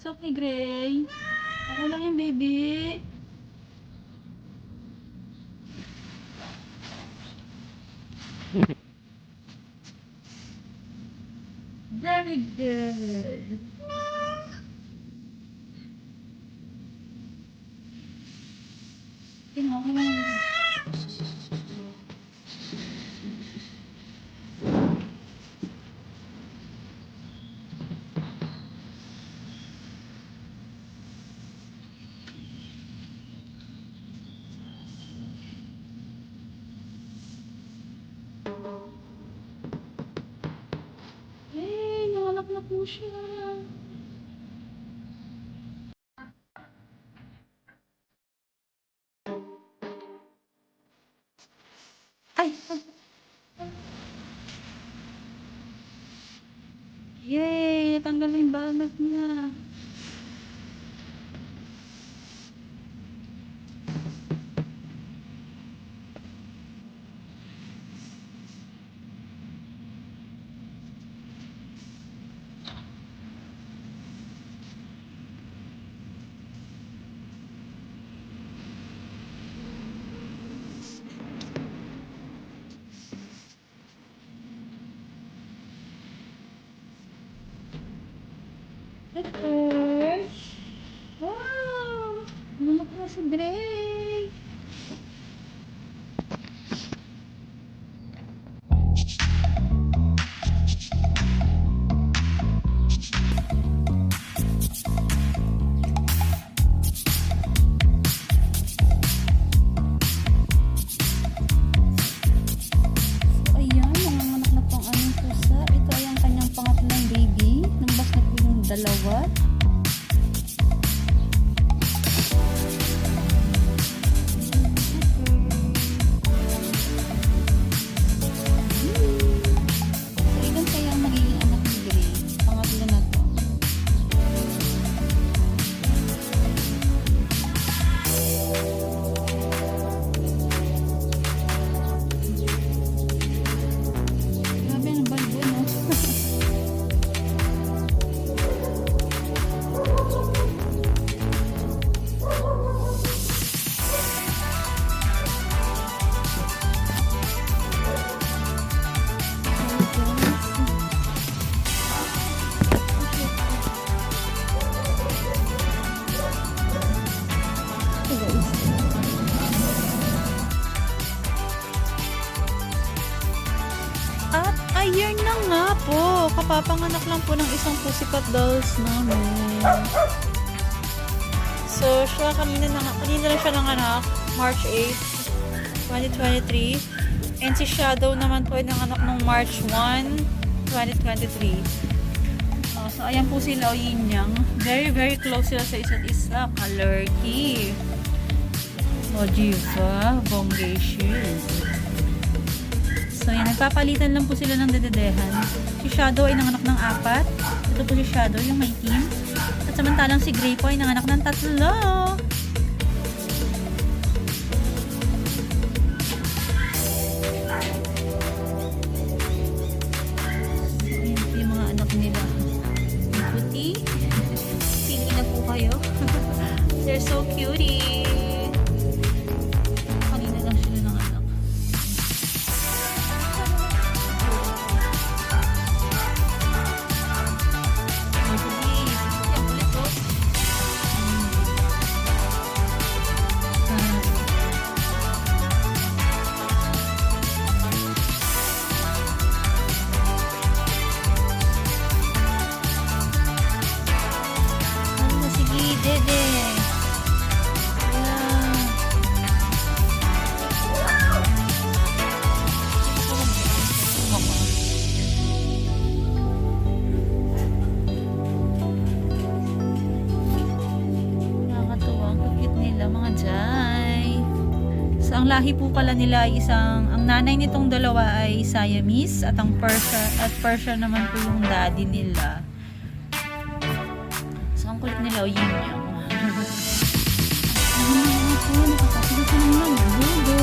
It's okay, Gray. Ako lang yung baby. Very good. Tingnan ko lang. Hey, nanganak na po siya. Ay! Yay! Natanggal na yung banat niya. Okay. Wow! Nanganak na si Gray. Dalawa. So, ilan kaya ang magiging anak ni Gray? Pangatlo na to. Grabe ang balbo, no? At ayun na nga po, kapapanganak lang po ng isang Pussycat Dolls namin. So, siya kanina na siya nanganak, March 8, 2023. And si Shadow naman po ay nanganak ng March 1, 2023. So, ayan po sila o yin yang. Very, very close sila sa isa't isa. Kalerky. O, diva. Bongacious. So, yan. Nagpapalitan lang po sila ng dededehan. Si Shadow ay nanganak ng 4. Ito po si Shadow, yung may team. At samantalang si Gray po ay nanganak ng 3. Ayan po yung mga anak nila. Yung puti. Pili na po kayo. They're so cutie. Kanina lang sila ng anak. Dede. Nakakatuwa. Ang cute nila mga jay. So, ang lahi po pala nila ay ang nanay nitong dalawa ay Siamese at ang Persian naman po yung daddy nila. So, ang kulit nila o yin yang. Nakakasila sa mga bugo.